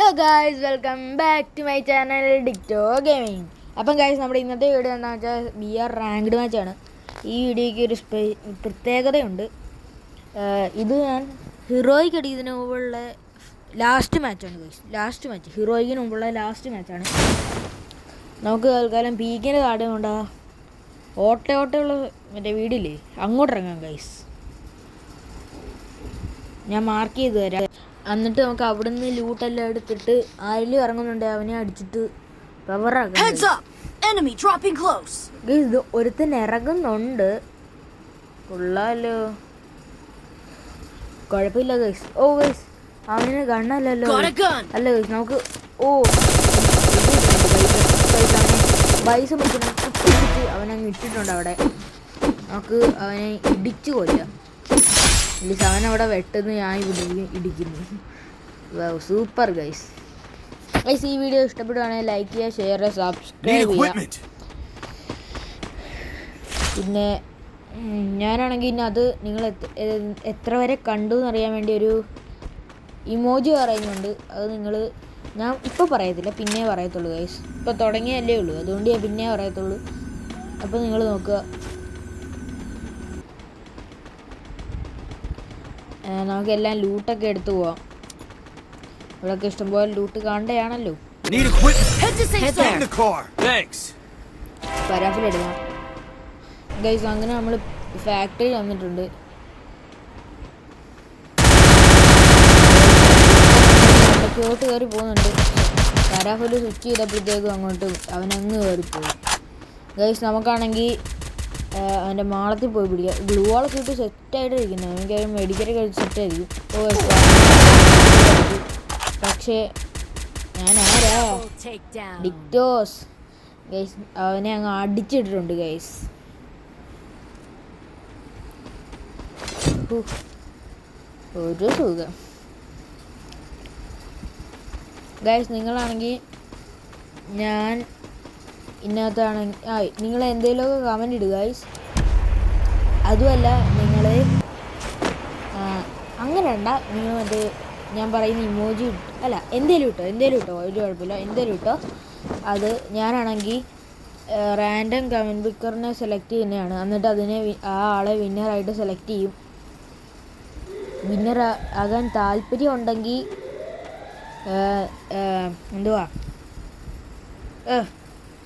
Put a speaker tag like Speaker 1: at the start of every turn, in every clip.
Speaker 1: Hello guys, welcome back to my channel Dicto gaming. അപ്പം guys, നമ്മുടെ ഇന്നത്തെ video എന്താണെന്ന് വെച്ചാൽ BR റാങ്ക്ഡ് മാച്ചാണ്. ഈ വീഡിയോയ്ക്ക് ഒരു പ്രത്യേകതയുണ്ട്. ഇത് ഞാൻ ഹീറോയ്ക്ക് അടിക്കുന്നതിന് മുമ്പുള്ള ലാസ്റ്റ് മാച്ചാണ് ഗായ്സ്. ലാസ്റ്റ് മാച്ച്, ഹീറോയ്ക്കിന് മുമ്പുള്ള ലാസ്റ്റ് മാച്ചാണ്. നമുക്ക് തൽക്കാലം പീക്കിൻ്റെ കാർഡ് കൊണ്ടാ ഓട്ടയുള്ള മറ്റേ വീടില്ലേ, അങ്ങോട്ടിറങ്ങാം ഗായ്സ്. ഞാൻ മാർക്ക് ചെയ്ത് തരാം. എന്നിട്ട് നമുക്ക് അവിടെ നിന്ന് ലൂട്ടെല്ലാം എടുത്തിട്ട് ആരെങ്കിലും ഇറങ്ങുന്നുണ്ട് അവനെ അടിച്ചിട്ട് പവറാക്കാം. ഇത് ഒരുത്തൻ ഇറങ്ങുന്നുണ്ട്, കൊള്ളാലോ, കുഴപ്പമില്ല ഗൈസ്. ഓ ഗൈസ്, അവന് ഗണ്ണല്ലല്ലോ. അല്ല ഗൈസ്, നമുക്ക് പൈസ പിടിച്ച് അവനങ്ങ് ഇട്ടിട്ടുണ്ട് അവിടെ. നമുക്ക് അവനെ ഇടിച്ചു കൊല്ലാം. അവനവിടെ വെട്ടുന്നു, ഞാൻ ഇടിക്കുന്നു. Super guys. ഗൈസ്, ഈ വീഡിയോ ഇഷ്ടപ്പെടുകയാണെങ്കിൽ ലൈക്ക് ചെയ്യുക, ഷെയർ ചെയ്യുക, സബ്സ്ക്രൈബ് ചെയ്യുക. പിന്നെ ഞാനാണെങ്കിൽ ഇനി അത് നിങ്ങൾ എത്ര വരെ കണ്ടു എന്നറിയാൻ വേണ്ടി ഒരു ഇമോജി പറയുന്നുണ്ട്. അത് ഞാൻ ഇപ്പോൾ പറയത്തില്ല, പിന്നെ പറയത്തുള്ളൂ ഗൈസ്. ഇപ്പോൾ തുടങ്ങിയല്ലേ ഉള്ളൂ, അതുകൊണ്ട് ഞാൻ പിന്നെ പറയത്തുള്ളൂ. അപ്പോൾ നിങ്ങൾ നോക്കുക. നമുക്കെല്ലാം ലൂട്ടൊക്കെ എടുത്തു പോവാം. ഇവിടെയൊക്കെ ഇഷ്ടംപോലെ ലൂട്ട് കാണേണ്ടതാണല്ലോ. പരാഫിലെടുക്കാം ഗൈസ്. അങ്ങനെ നമ്മൾ ഫാക്ടറി വന്നിട്ടുണ്ട്. ഇടയ്ക്കോട്ട് കയറി പോകുന്നുണ്ട്. പരാഫില് സ്വിച്ച് ചെയ്തപ്പോഴത്തേക്കും അങ്ങോട്ട് അവനങ്ങ് കയറിപ്പോയി ഗൈസ്. നമുക്കാണെങ്കിൽ അവൻ്റെ മാളത്തിൽ പോയി പിടിക്കാം. ഗ്ലൂ വാളൊക്കെ ഇട്ട് സെറ്റായിട്ട് ഇരിക്കുന്നത്. എനിക്കത് മെഡിക്കൽ കഴിച്ച് സെറ്റായിരിക്കും. പക്ഷേ ഞാൻ ആരാ, ഡിക്റ്റോസ് ഗൈസ്. അവനെ അങ്ങ് അടിച്ചിട്ടിട്ടുണ്ട് ഗൈസ്. ഒരു സുഖം ഗൈസ്. നിങ്ങളാണെങ്കിൽ ഞാൻ ഇതിനകത്താണെങ്കിൽ നിങ്ങൾ എന്തെങ്കിലുമൊക്കെ കമൻ്റ് ഇടുക ഗൈസ്. അതുമല്ല നിങ്ങൾ അങ്ങനെ ഉണ്ട, നിങ്ങൾ മറ്റേ ഞാൻ പറയുന്ന ഇമോജി അല്ല എന്തേലും ഇട്ടോ ഒരു കുഴപ്പമില്ല, എന്തേലും ഇട്ടോ. അത് ഞാനാണെങ്കിൽ റാൻഡം കമൻറ്റ് പിക്കറിനെ സെലക്ട് ചെയ്യുന്നതാണ്. എന്നിട്ട് അതിനെ ആ ആളെ വിന്നറായിട്ട് സെലക്ട് ചെയ്യും. വിന്നർ ആകാൻ താല്പര്യം ഉണ്ടെങ്കിൽ എന്തുവാ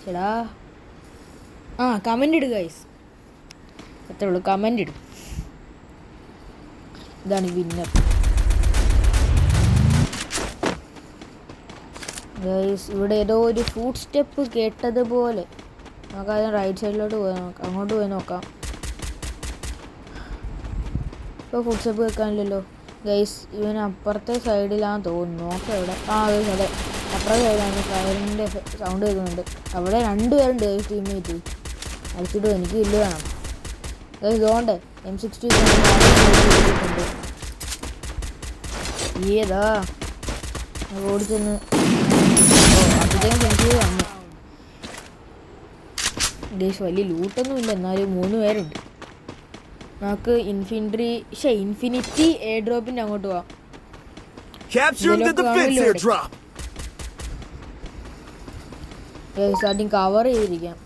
Speaker 1: ചേടാ കമൻ്റ് ഇടുക ഗൈസ്. അത്രേ ഉള്ളൂ, കമൻ്റ് ഇടും. ഇതാണ് വിന്നർ ഗൈസ്. ഇവിടെ ഏതോ ഒരു ഫുഡ് സ്റ്റെപ്പ് കേട്ടതുപോലെ. നമുക്കതിന് റൈറ്റ് സൈഡിലോട്ട് പോയി നോക്കാം, അങ്ങോട്ട് പോയി നോക്കാം. ഇപ്പോൾ ഫുഡ് സ്റ്റെപ്പ് കേൾക്കാനില്ലല്ലോ ഗൈസ്. ഇവൻ അപ്പുറത്തെ സൈഡിലാന്ന് തോന്നുന്നു. നോക്കാം എവിടെ. ഗൈസ്, അതെ, അപ്പുറത്തെ സൈഡിലാണ്. ഫയറിൻ്റെ സൗണ്ട് കേൾക്കുന്നുണ്ട്. അവിടെ രണ്ടുപേരുണ്ട് ഗൈസ്, ടീംമേറ്റ് അടിച്ചിട്ട് എനിക്ക് ഇല്ല വേണം ഗൈസ്. ഇതുകൊണ്ട് M60 ഉണ്ട്. ഏതാ ഓടിച്ചെന്ന് അപ്പോഴത്തേക്കും എനിക്ക് വന്നു ഗൈസ്. വലിയ ലൂട്ടൊന്നും ഇല്ല, എന്നാലും 3 പേരുണ്ട്. നമുക്ക് ഇൻഫിനിറ്റി എയർ ഡ്രോപ്പിൻ്റെ അങ്ങോട്ട് പോവാം. ആദ്യം കവർ ചെയ്തിരിക്കാം.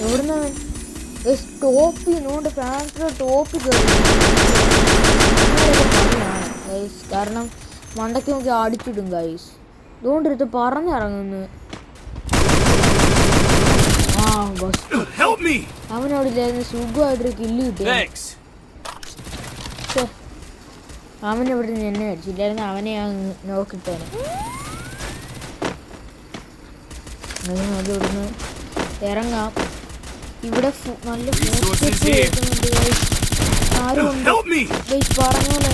Speaker 1: എവിടുന്നവൻ ടോപ്പ് നോണ്ട് ഫ്രാൻസിലെ ടോപ്പ് കയറി. കാരണം മണ്ടയ്ക്ക് നോക്കി അടിച്ചിടും ഗൈസ്. ഇതുകൊണ്ടിരുത്ത് പറഞ്ഞിറങ്ങുന്നു. അവനവിടെ ഇല്ലായിരുന്നു, സുഖമായിട്ടൊരു കില്ല് കിട്ടിയ. അവനെവിടെ നിന്ന് എന്നെ അടിച്ചില്ലായിരുന്നു, അവനെ ഞാൻ നോക്കിട്ടേനെ. അത് ഇവിടുന്ന് ഇറങ്ങാം. ഇവിടെ നല്ല ഫുഡ് സ്റ്റെപ്പ് കേൾക്കുന്നുണ്ട് ഗൈസ്. ആരും ഗൈസ് പറഞ്ഞ പോലെ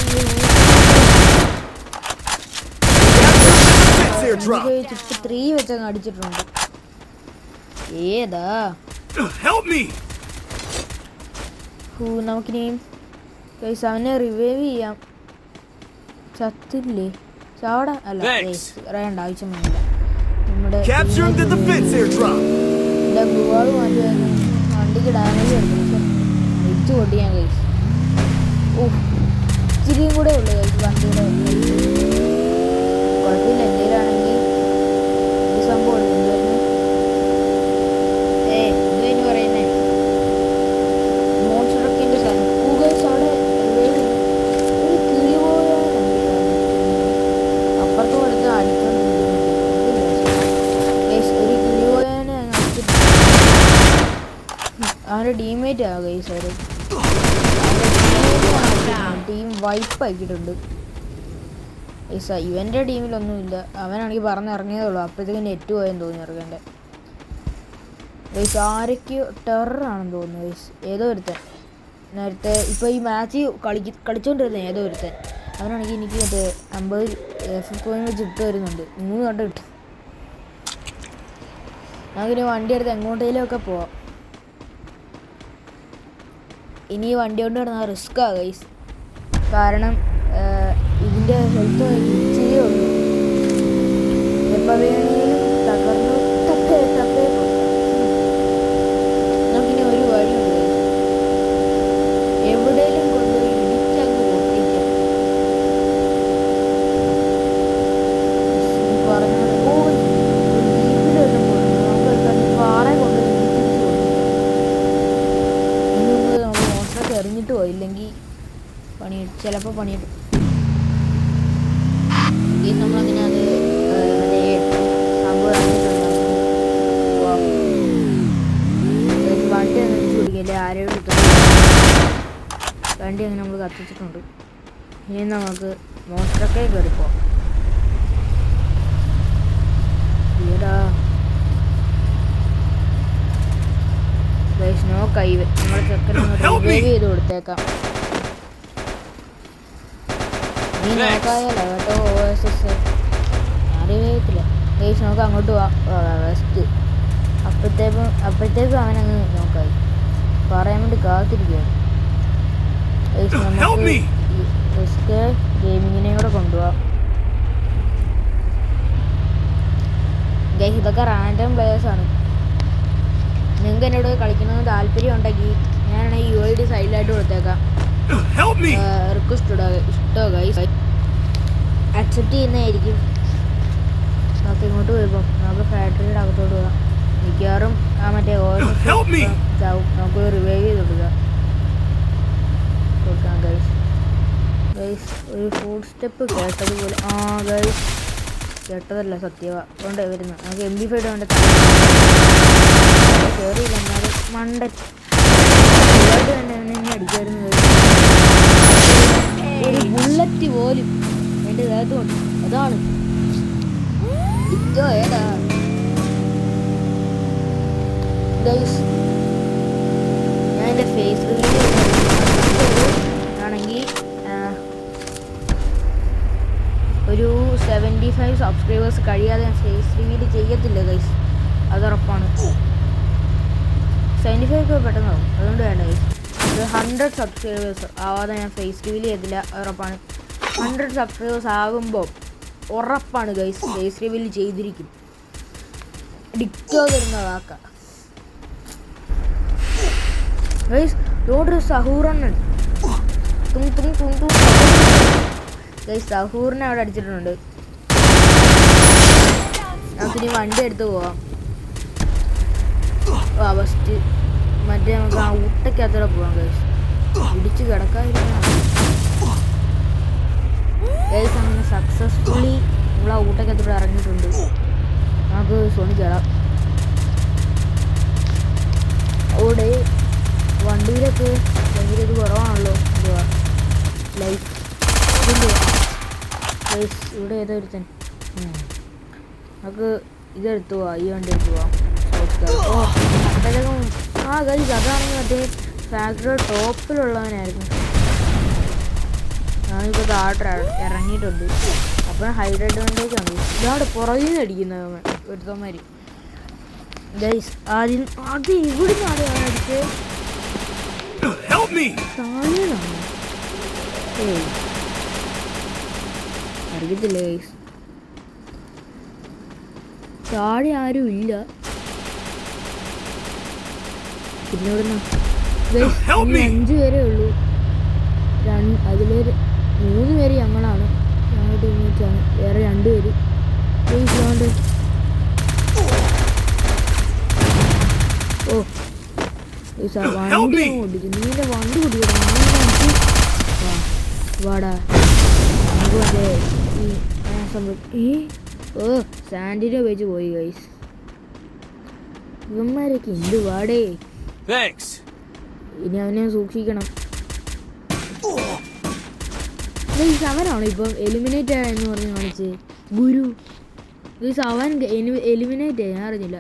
Speaker 1: 3 വെച്ചങ്ങ് അടിച്ചിട്ടുണ്ട്. ഏതാ നമുക്കിനിയും ഗൈസ് അവനെ റിവൈവ് ചെയ്യാം. ചത്തില്ലേ, ചാടാ അല്ല അറിയേണ്ട ആവശ്യം വന്നില്ല. നമ്മുടെ ഗ്ലൂവാൾ മാറ്റുമായിരുന്നു, വണ്ടിക്ക് ഡാമേജ് വരുന്നു. തിരിച്ചു പൊട്ടിയാൻ ഗൈസ്. ഇച്ചിരിയും കൂടെ ഉള്ളു ഗൈസ് വണ്ടിയുടെ. കുഴപ്പമില്ല, എന്തെങ്കിലാണെങ്കിൽ ഈ സംഭവം ഉണ്ട്. എന്തുവെന്ന് പറയുന്നേ മോൺസ്റ്ററൊക്കെ സാധനം ഗൈസ്. അവിടെ ഒരു കിളി പോയ അപ്പുറത്ത് കൊടുത്ത് അടിച്ചോണ്ടിരിക്കുന്നു ഗൈസ്. ഒരു കിളി പോയാനെ അവരുടെ ടീമേറ്റ് ആ ഗൈസ്. അവർ ടീം വൈപ്പ് ആക്കിയിട്ടുണ്ട് ഗൈസ്. ഇവൻ്റെ ടീമിലൊന്നുമില്ല, അവനാണെങ്കിൽ പറഞ്ഞിറങ്ങിയതേ ഉള്ളൂ. അപ്പോഴത്തേക്കും നെറ്റ് പോയെന്ന് തോന്നി ഇറങ്ങേണ്ട ഗൈസ്. ആരൊക്കെയോ ടെററാണെന്ന് തോന്നുന്നു ഗൈസ്. ഏതോ ഒരുത്തൻ നേരത്തെ ഇപ്പോൾ ഈ മാച്ച് കളിച്ചുകൊണ്ടിരുന്ന ഏതോ ഒരുത്തൻ അവനാണെങ്കിൽ എനിക്ക് മറ്റേ 50 FF വെച്ച് ഇട്ട് വരുന്നുണ്ട്. 3 കണ്ട കിട്ടും. നമുക്കിനി വണ്ടി എടുത്ത് എങ്ങോട്ടേലും ഒക്കെ പോവാം. ഇനി ഈ വണ്ടി കൊണ്ട് കിടന്നാൽ റിസ്ക്കാണ് ഗൈസ്. കാരണം ഇതിൻ്റെ ഹെൽത്ത് ഇച്ചിരിയേ ഉള്ളൂ. എപ്പോൾ വേണമെങ്കിലും തകർന്നു തപ്പേ നമുക്കിനി ഒരു വഴിയുണ്ട്. എവിടെയെങ്കിലും കൊണ്ടുപോയി ഇടിച്ചങ്ങ് പൊട്ടിക്കാം. പറഞ്ഞാൽ ജീപ്പിലെല്ലാം കൊണ്ടു നമുക്ക് പാറ കൊണ്ടുപോയി ഇടിച്ചിട്ട് പൊട്ടിക്കാം. ഇതിന് മുമ്പ് നമുക്ക് മോട്ടറൊക്കെ എറിഞ്ഞിട്ട് പോയില്ലെങ്കിൽ ചിലപ്പോൾ പണിയിട്ടു. ഈ നമ്മളങ്ങനെ അത് സംഭവം വണ്ടി അങ്ങനെ പിടിക്കല്ലേ ആരെയും കിട്ടും. വണ്ടി അങ്ങനെ നമ്മൾ കത്തിച്ചിട്ടുണ്ട്. ഇനി നമുക്ക് മോട്ടറൊക്കെ കയറിപ്പോ. ഈടാ ഗൈസ്, നോ കൈവ്. നമ്മളെ ചെക്കനൊന്ന് റിവൈവ് ചെയ്ത് കൊടുത്തേക്കാം. നീ നോക്കായല്ല കേട്ടോ. OSS അറിയത്തില്ല ഗൈസ്. നമുക്ക് അങ്ങോട്ട് പോവാം. വെസ്റ്റ് അപ്പോഴത്തേക്കും അവനങ്ങ് നോക്കായി പറയാൻ വേണ്ടി കാത്തിരിക്കുകയാണ് ഗൈസ്. നമുക്ക് വെസ്റ്റ് ഗെയിമിങ്ങിനെയും കൂടെ കൊണ്ടുപോവാം ഗൈസ്. ഇതൊക്കെ റാൻഡം പ്ലേയേഴ്സാണ്. നിങ്ങൾക്ക് എന്നോട് കളിക്കണമെന്ന് താല്പര്യം ഉണ്ടെങ്കിൽ ഞാനാണെങ്കിൽ UID സൈഡിലായിട്ട് കൊടുത്തേക്കാം. റിക്വസ്റ്റ് ഇഷ്ടോ ഗൈസ്, അക്സെപ്റ്റ് ചെയ്യുന്നതായിരിക്കും. നമുക്ക് ഇങ്ങോട്ട് പോയപ്പോൾ നമുക്ക് ഫാക്ടറിയുടെ അകത്തോട്ട് പോകാം. മിക്കവാറും ആ മറ്റേ ചാവും. നമുക്ക് റിവൈവ് ചെയ്ത് കൊടുക്കാം ഗൈസ്. ഒരു ഫുഡ് സ്റ്റെപ്പ് കേട്ടതുപോലെ. ഗൈസ് കേട്ടതല്ല, സത്യവ കൊണ്ട് വരുന്നു. നമുക്ക് MP5 കൊണ്ട് കയറിയില്ല. എന്നാലും മണ്ടൻ തന്നെ എന്നെ അടിക്കായിരുന്നു. ഒരു ബുള്ളറ്റ് പോലും എൻ്റെ ദേഹത്തുണ്ട്. അതാണ് ഏതാ ഗൈസ്. ഞാൻ എൻ്റെ ഫേസ് ആണെങ്കിൽ ഒരു 75 സബ്സ്ക്രൈബേഴ്സ് കഴിയാതെ ഞാൻ ഫേസ് റിവീൽ ചെയ്യത്തില്ല ഗൈസ്. അതുറപ്പാണ്. 75 പെട്ടെന്നാവും, അതുകൊണ്ട് വേണ്ട ഗൈസ്. ഒരു 100 സബ്സ്ക്രൈബേഴ്സ് ആവാതെ ഞാൻ ഫേസ് റിവീൽ ചെയ്തില്ല, ഉറപ്പാണ്. 100 സബ്സ്ക്രൈബേഴ്സ് ആകുമ്പോൾ ഉറപ്പാണ് ഗൈസ് ഫേസ് റിവീൽ ചെയ്തിരിക്കും. ഡിക്റ്റോ തരുന്ന വാക്ക ഗൈസ്. ഇതോടൊരു സഹൂറണ്ണൻ ഗൈസ്. സഹൂറിനെ അവിടെ അടിച്ചിട്ടുണ്ട്. നമുക്കിനി വണ്ടി എടുത്ത് പോവാം. ഫസ്റ്റ് മറ്റേ നമുക്ക് ആ ഊട്ടക്കകത്തോടെ പോവാം ഗൈസ്. ഇടിച്ച് കിടക്കാതിരിക്കണം ഗൈസ്. അങ്ങനെ സക്സസ്ഫുള്ളി നമ്മൾ ആ ഊട്ടക്കകത്തോടെ ഇറങ്ങിയിട്ടുണ്ട്. നമുക്ക് സോണി കയറാം. അവിടെ വണ്ടിയിലൊക്കെ ഭയങ്കര ഇത് കുറവാണല്ലോ ലൈഫ്. ഗൈസ് ഇവിടെ ഏതോ ഒരുത്തൻ. നമുക്ക് ഇതെടുത്ത് പോവാം, ഈ വണ്ടി എടുത്ത് പോവാം. അപ്പോഴേക്കും ഗൈസ് അതാണെങ്കിൽ മറ്റേ ഫാക്ടറിയുടെ ടോപ്പിലുള്ളവനായിരുന്നു. ഞാനിപ്പോൾ താഴെ ഇറങ്ങിയിട്ടുണ്ട്. അപ്പോൾ ഹൈഡ് അഡ്വാൻറ്റേജ് ആണ്. ഇതാണ് പുറകിൽ നിന്ന് അടിക്കുന്നത് ഒരുത്തന്മാർ ഗൈസ്. ആദ്യം അത് ഇവിടുന്ന് ആരെയാണ് അടിച്ചത്? താഴെയാണ്. അറിയത്തില്ല ഗൈസ്, താഴെ ആരും ഇല്ല. പിന്നെ ഇവിടുന്ന് 5 പേരേ ഉള്ളൂ. അതിൽ 3 പേര് ഞങ്ങളാണ്, ഞങ്ങളുടെ ടീമേറ്റ്സാണ്. വേറെ 2 പേര് കൊണ്ട് ഓ വണ്ടി ഓടിച്ചു. നീന്റെ വണ്ടി കുടിക്കണം. വാടാ നമുക്ക് മറ്റേ ഈ സാൻഡിനെ വെച്ച് പോയി ഗൈസ്. ഇവന്മാരൊക്കെ എന്ത് വാടേ. ഇനി അവനെ സൂക്ഷിക്കണം. അവനാണോ ഇപ്പം എലിമിനേറ്റ് എന്ന് പറഞ്ഞ് കാണിച്ച് ഗുരു അവൻ എലിമിനേറ്റ് ആയി, ഞാൻ അറിഞ്ഞില്ല.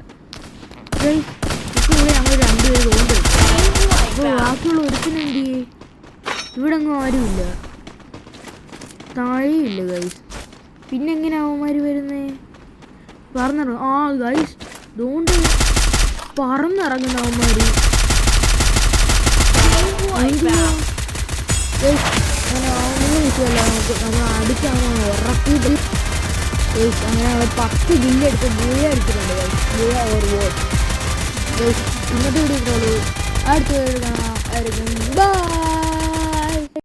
Speaker 1: ഇവിടെ ഞങ്ങൾ 2 പേര് തോന്നുന്നു. അപ്പോൾ ബാക്കിയുള്ള ഒരുത്തിനെന്ത് ഇവിടെ ഒന്നും ആരുമില്ല, താഴെയില്ല ഗൈസ്. പിന്നെ എങ്ങനെ അവന്മാർ വരുന്നേ? പറന്നിറങ്ങും. ആ ഗൈസ് ഇതുകൊണ്ട് പറന്നിറങ്ങുന്ന അവന്മാർ. അങ്ങനെ വിഷയമല്ല, നമ്മൾ അടിക്കാൻ ഉറപ്പിട്ട് അങ്ങനെ 10 ബില്ലെടുത്ത് ഗുയ അടിച്ചിട്ടുണ്ട് ഗൈസ്. ഗുയ ഓർ വോട്ട് ഗൈസ്. ഇന്നത്തെ വീഡിയോ അടുത്ത വീഡിയോ കാണാം. ബൈ.